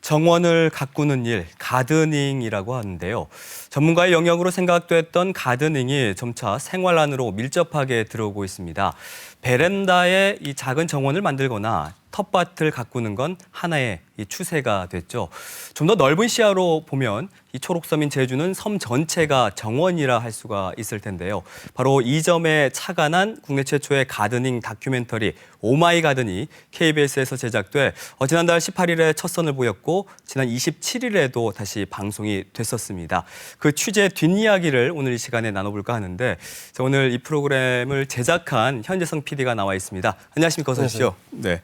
정원을 가꾸는 일, 가드닝이라고 하는데요. 전문가의 영역으로 생각됐던 가드닝이 점차 생활 안으로 밀접하게 들어오고 있습니다. 베란다에 이 작은 정원을 만들거나 텃밭을 가꾸는 건 하나의 이 추세가 됐죠. 좀 더 넓은 시야로 보면 이 초록섬인 제주는 섬 전체가 정원이라 할 수가 있을 텐데요. 바로 이 점에 착안한 국내 최초의 가드닝 다큐멘터리 오마이 가든이 KBS에서 제작돼 지난달 18일에 첫 선을 보였고 지난 27일에도 다시 방송이 됐었습니다. 그 취재 뒷이야기를 오늘 이 시간에 나눠볼까 하는데 오늘 이 프로그램을 제작한 현재성 PD가 나와 있습니다. 안녕하십니까? 어서 오십시오. 네.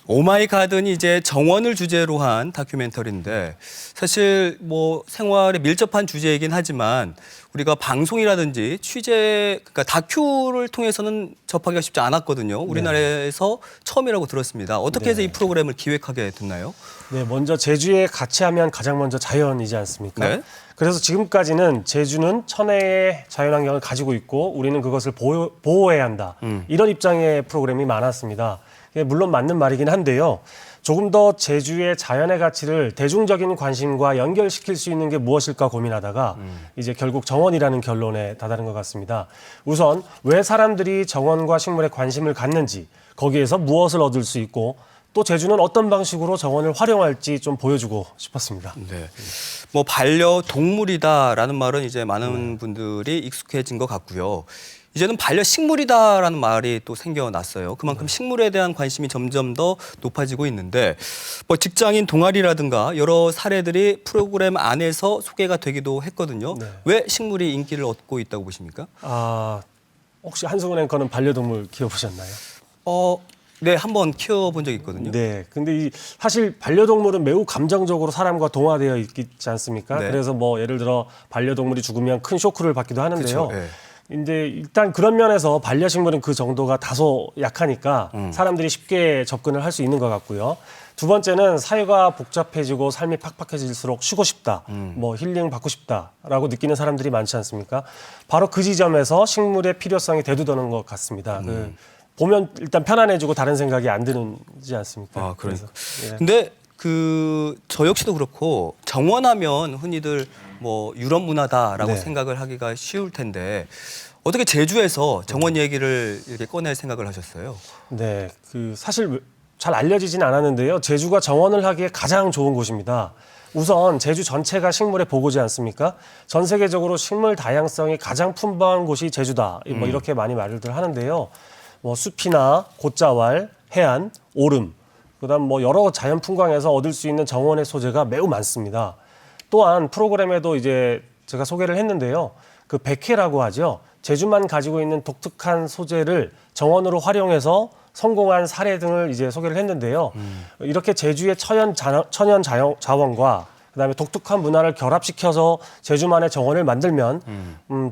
오마이 가든이 이제 정원을 주제로 한 다큐멘터리인데 사실 뭐 생활에 밀접한 주제이긴 하지만 우리가 방송이라든지 취재, 그러니까 다큐를 통해서는 접하기가 쉽지 않았거든요. 우리나라에서 처음이라고 들었습니다. 어떻게 해서 이 프로그램을 기획하게 됐나요? 네, 먼저 제주에 같이 하면 가장 먼저 자연이지 않습니까? 네. 그래서 지금까지는 제주는 천혜의 자연환경을 가지고 있고 우리는 그것을 보호해야 한다. 이런 입장의 프로그램이 많았습니다. 물론 맞는 말이긴 한데요. 조금 더 제주의 자연의 가치를 대중적인 관심과 연결시킬 수 있는 게 무엇일까 고민하다가 이제 결국 정원이라는 결론에 다다른 것 같습니다. 우선 왜 사람들이 정원과 식물에 관심을 갖는지, 거기에서 무엇을 얻을 수 있고 또 제주는 어떤 방식으로 정원을 활용할지 좀 보여주고 싶었습니다. 네. 뭐 반려동물이다라는 말은 이제 많은 분들이 익숙해진 것 같고요. 이제는 반려식물이다라는 말이 또 생겨났어요. 그만큼 식물에 대한 관심이 점점 더 높아지고 있는데 뭐 직장인 동아리라든가 여러 사례들이 프로그램 안에서 소개가 되기도 했거든요. 네. 왜 식물이 인기를 얻고 있다고 보십니까? 혹시 한승훈 앵커는 반려동물 키워보셨나요? 네, 한번 키워본 적이 있거든요. 네. 근데 사실 반려동물은 매우 감정적으로 사람과 동화되어 있지 않습니까? 네. 그래서 뭐 예를 들어 반려동물이 죽으면 큰 쇼크를 받기도 하는데요. 그렇죠. 네. 근데 일단 그런 면에서 반려식물은 그 정도가 다소 약하니까 사람들이 쉽게 접근을 할 수 있는 것 같고요. 두 번째는 사회가 복잡해지고 삶이 팍팍해질수록 쉬고 싶다, 뭐 힐링 받고 싶다라고 느끼는 사람들이 많지 않습니까? 바로 그 지점에서 식물의 필요성이 대두되는 것 같습니다. 보면 일단 편안해지고 다른 생각이 안 드는지 않습니까? 그러니까. 예. 근데 저 역시도 그렇고 정원하면 흔히들 뭐 유럽 문화다라고 네. 생각을 하기가 쉬울 텐데 어떻게 제주에서 정원 얘기를 이렇게 꺼낼 생각을 하셨어요? 네, 사실 잘 알려지진 않았는데요. 제주가 정원을 하기에 가장 좋은 곳입니다. 우선 제주 전체가 식물의 보고지 않습니까? 전 세계적으로 식물 다양성이 가장 풍부한 곳이 제주다. 뭐 이렇게 많이 말들 하는데요. 뭐 숲이나 곶자왈, 해안, 오름, 그다음 뭐 여러 자연 풍광에서 얻을 수 있는 정원의 소재가 매우 많습니다. 또한 프로그램에도 이제 제가 소개를 했는데요. 그 백회라고 하죠. 제주만 가지고 있는 독특한 소재를 정원으로 활용해서 성공한 사례 등을 이제 소개를 했는데요. 이렇게 제주의 천연 자원과 그다음에 독특한 문화를 결합시켜서 제주만의 정원을 만들면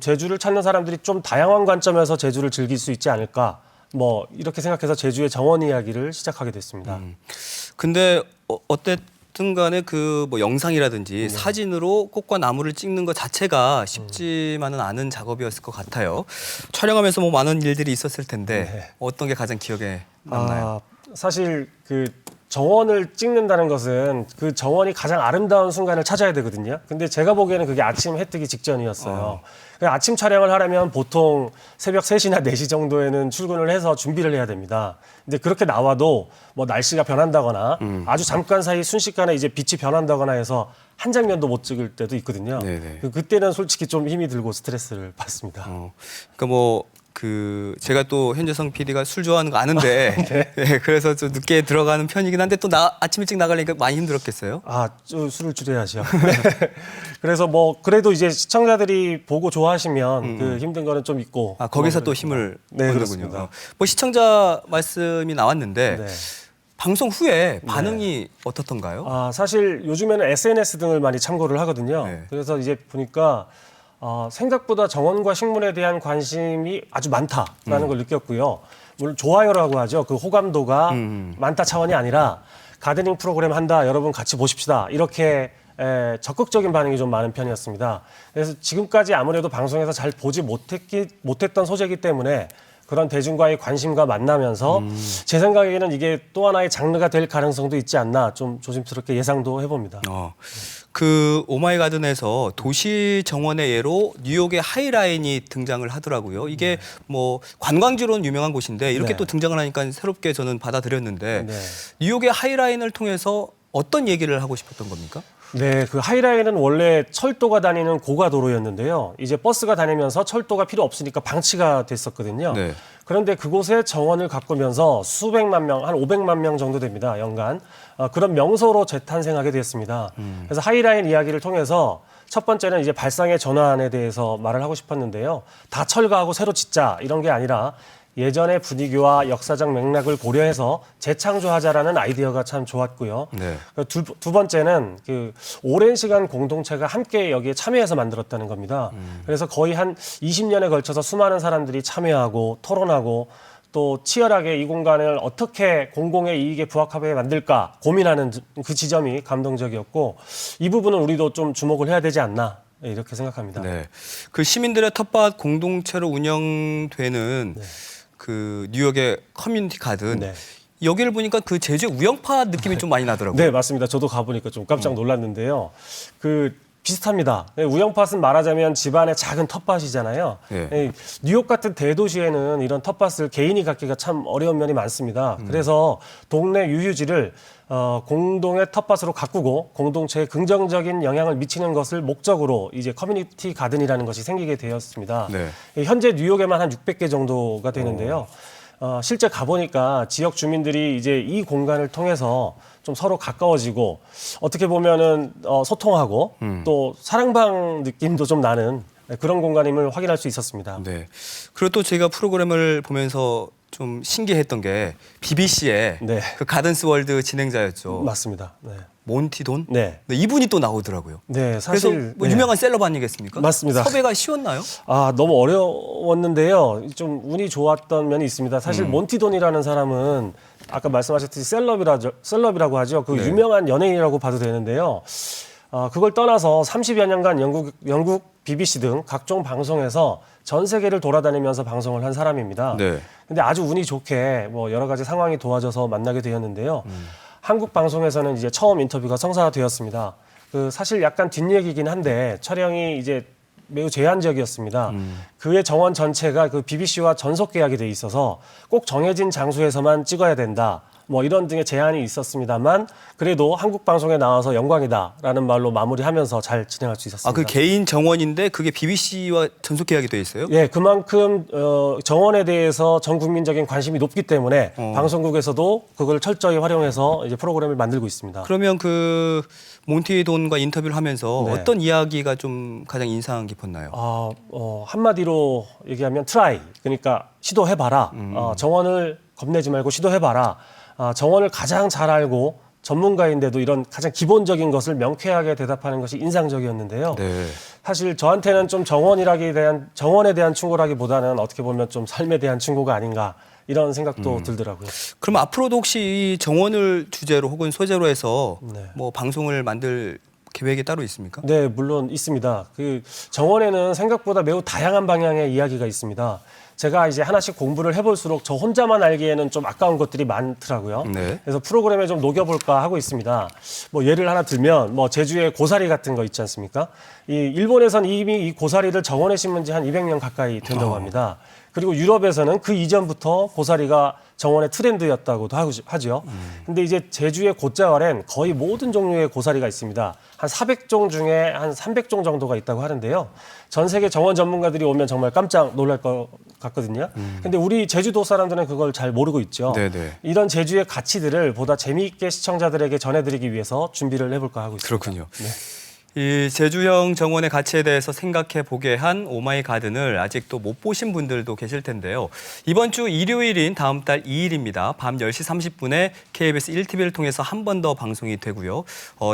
제주를 찾는 사람들이 좀 다양한 관점에서 제주를 즐길 수 있지 않을까. 뭐 이렇게 생각해서 제주의 정원 이야기를 시작하게 됐습니다. 근데 어쨌든 간에 뭐 영상이라든지 사진으로 꽃과 나무를 찍는 것 자체가 쉽지만은 않은 작업이었을 것 같아요. 촬영하면서 뭐 많은 일들이 있었을 텐데 어떤 게 가장 기억에 남나요? 사실 정원을 찍는다는 것은 그 정원이 가장 아름다운 순간을 찾아야 되거든요. 근데 제가 보기에는 그게 아침 해 뜨기 직전이었어요. 아침 촬영을 하려면 보통 새벽 3시나 4시 정도에는 출근을 해서 준비를 해야 됩니다. 근데 그렇게 나와도 뭐 날씨가 변한다거나 아주 잠깐 사이 순식간에 이제 빛이 변한다거나 해서 한 장면도 못 찍을 때도 있거든요. 네네. 그때는 솔직히 좀 힘이 들고 스트레스를 받습니다. 그러니까 제가 또 현재성 PD가 술 좋아하는 거 아는데 네, 그래서 좀 늦게 들어가는 편이긴 한데 또 아침 일찍 나가려니까 많이 힘들었겠어요? 좀 술을 줄여야죠. 네. 그래서 그래도 이제 시청자들이 보고 좋아하시면 힘든 거는 좀 있고. 거기서 또 힘을 네, 얻는군요. 그렇습니다. 시청자 말씀이 나왔는데 네. 방송 후에 반응이 어떻던가요? 사실 요즘에는 SNS 등을 많이 참고를 하거든요. 네. 그래서 이제 보니까 생각보다 정원과 식물에 대한 관심이 아주 많다라는 걸 느꼈고요. 물론 좋아요라고 하죠. 그 호감도가 많다 차원이 아니라 가드닝 프로그램 한다. 여러분 같이 보십시다. 이렇게 적극적인 반응이 좀 많은 편이었습니다. 그래서 지금까지 아무래도 방송에서 잘 보지 못했던 소재이기 때문에 그런 대중과의 관심과 만나면서 제 생각에는 이게 또 하나의 장르가 될 가능성도 있지 않나 좀 조심스럽게 예상도 해봅니다. 그 오마이가든에서 도시 정원의 예로 뉴욕의 하이라인이 등장을 하더라고요. 이게 뭐 관광지로는 유명한 곳인데 이렇게 네. 또 등장을 하니까 새롭게 저는 받아들였는데 네. 뉴욕의 하이라인을 통해서 어떤 얘기를 하고 싶었던 겁니까? 네, 그 하이라인은 원래 철도가 다니는 고가도로였는데요. 이제 버스가 다니면서 철도가 필요 없으니까 방치가 됐었거든요. 네. 그런데 그곳에 정원을 가꾸면서 수백만 명, 한 500만 명 정도 됩니다, 연간. 그런 명소로 재탄생하게 되었습니다. 그래서 하이라인 이야기를 통해서 첫 번째는 이제 발상의 전환에 대해서 말을 하고 싶었는데요. 다 철거하고 새로 짓자 이런 게 아니라 예전의 분위기와 역사적 맥락을 고려해서 재창조하자라는 아이디어가 참 좋았고요. 네. 두 번째는 그 오랜 시간 공동체가 함께 여기에 참여해서 만들었다는 겁니다. 그래서 거의 한 20년에 걸쳐서 수많은 사람들이 참여하고 토론하고 또 치열하게 이 공간을 어떻게 공공의 이익에 부합하게 만들까 고민하는 그 지점이 감동적이었고 이 부분은 우리도 좀 주목을 해야 되지 않나 이렇게 생각합니다. 네. 그 시민들의 텃밭 공동체로 운영되는 그 뉴욕의 커뮤니티 가든 네. 여기를 보니까 그 제주의 우영파 느낌이 좀 많이 나더라고요. 네, 맞습니다. 저도 가보니까 좀 깜짝 놀랐는데요. 그 비슷합니다. 우영팥은 말하자면 집안의 작은 텃밭이잖아요. 네. 뉴욕 같은 대도시에는 이런 텃밭을 개인이 갖기가 참 어려운 면이 많습니다. 그래서 동네 유휴지를 공동의 텃밭으로 가꾸고 공동체에 긍정적인 영향을 미치는 것을 목적으로 이제 커뮤니티 가든이라는 것이 생기게 되었습니다. 네. 현재 뉴욕에만 한 600개 정도가 되는데요. 실제 가보니까 지역 주민들이 이제 이 공간을 통해서 좀 서로 가까워지고 어떻게 보면은 소통하고 또 사랑방 느낌도 좀 나는 그런 공간임을 확인할 수 있었습니다. 네. 그리고 또 제가 프로그램을 보면서 좀 신기했던 게 BBC의 네. 그 가든스 월드 진행자였죠. 맞습니다. 네. 몬티 돈? 네. 네, 이분이 또 나오더라고요. 네, 사실 그래서 뭐 네. 유명한 셀럽 아니겠습니까? 맞습니다. 섭외가 쉬웠나요? 너무 어려웠는데요. 좀 운이 좋았던 면이 있습니다. 사실 몬티돈이라는 사람은 아까 말씀하셨듯이 셀럽이라고 하죠. 그 네. 유명한 연예인이라고 봐도 되는데요. 그걸 떠나서 30여 년간 영국 BBC 등 각종 방송에서 전 세계를 돌아다니면서 방송을 한 사람입니다. 네. 근데 아주 운이 좋게 뭐 여러 가지 상황이 도와줘서 만나게 되었는데요. 한국 방송에서는 이제 처음 인터뷰가 성사되었습니다. 그 사실 약간 뒷얘기긴 한데 촬영이 이제 매우 제한적이었습니다. 그의 정원 전체가 그 BBC와 전속 계약이 돼 있어서 꼭 정해진 장소에서만 찍어야 된다. 뭐 이런 등의 제한이 있었습니다만 그래도 한국 방송에 나와서 영광이다라는 말로 마무리하면서 잘 진행할 수 있었습니다. 그 개인 정원인데 그게 BBC와 전속 계약이 돼 있어요? 예, 그만큼 정원에 대해서 전 국민적인 관심이 높기 때문에 방송국에서도 그걸 철저히 활용해서 이제 프로그램을 만들고 있습니다. 그러면 그 몬티 돈과 인터뷰를 하면서 네. 어떤 이야기가 좀 가장 인상 깊었나요? 한마디로 얘기하면 트라이, 그러니까 시도해봐라. 정원을 겁내지 말고 시도해봐라. 정원을 가장 잘 알고 전문가인데도 이런 가장 기본적인 것을 명쾌하게 대답하는 것이 인상적이었는데요. 네. 사실 저한테는 좀 정원에 대한 충고라기보다는 어떻게 보면 좀 삶에 대한 충고가 아닌가 이런 생각도 들더라고요. 그럼 앞으로도 혹시 이 정원을 주제로 혹은 소재로 해서 네. 뭐 방송을 만들 계획이 따로 있습니까? 네, 물론 있습니다. 그 정원에는 생각보다 매우 다양한 방향의 이야기가 있습니다. 제가 이제 하나씩 공부를 해볼수록 저 혼자만 알기에는 좀 아까운 것들이 많더라고요. 네. 그래서 프로그램에 좀 녹여볼까 하고 있습니다. 뭐 예를 하나 들면 뭐 제주의 고사리 같은 거 있지 않습니까? 이 일본에선 이미 이 고사리를 정원에 심은 지 한 200년 가까이 된다고 합니다. 그리고 유럽에서는 그 이전부터 고사리가 정원의 트렌드였다고도 하죠. 근데 이제 제주의 곶자왈엔 거의 모든 종류의 고사리가 있습니다. 한 400종 중에 한 300종 정도가 있다고 하는데요. 전 세계 정원 전문가들이 오면 정말 깜짝 놀랄 것 같거든요. 근데 우리 제주도 사람들은 그걸 잘 모르고 있죠. 네네. 이런 제주의 가치들을 보다 재미있게 시청자들에게 전해드리기 위해서 준비를 해볼까 하고 있습니다. 그렇군요. 이 제주형 정원의 가치에 대해서 생각해 보게 한 오마이 가든을 아직도 못 보신 분들도 계실 텐데요. 이번 주 일요일인 다음 달 2일입니다. 밤 10시 30분에 KBS 1TV를 통해서 한 번 더 방송이 되고요.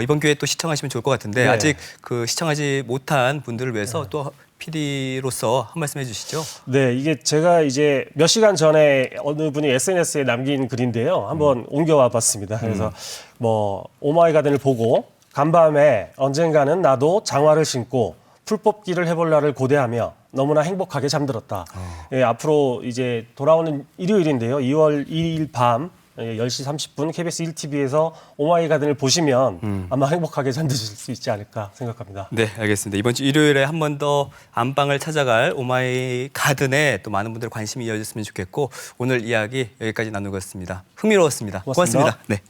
이번 기회에 또 시청하시면 좋을 것 같은데 네. 아직 그 시청하지 못한 분들을 위해서 또 PD로서 한 말씀 해주시죠. 네, 이게 제가 이제 몇 시간 전에 어느 분이 SNS에 남긴 글인데요. 한번 옮겨와 봤습니다. 그래서 뭐 오마이 가든을 보고 간밤에 언젠가는 나도 장화를 신고 풀 뽑기를 해볼 날을 고대하며 너무나 행복하게 잠들었다. 예, 앞으로 이제 돌아오는 일요일인데요. 2월 2일 밤 10시 30분 KBS 1TV에서 오마이 가든을 보시면 아마 행복하게 잠드실 수 있지 않을까 생각합니다. 네, 알겠습니다. 이번 주 일요일에 한 번 더 안방을 찾아갈 오마이 가든에 또 많은 분들의 관심이 이어졌으면 좋겠고 오늘 이야기 여기까지 나누겠습니다. 흥미로웠습니다. 고맙습니다. 고맙습니다. 네.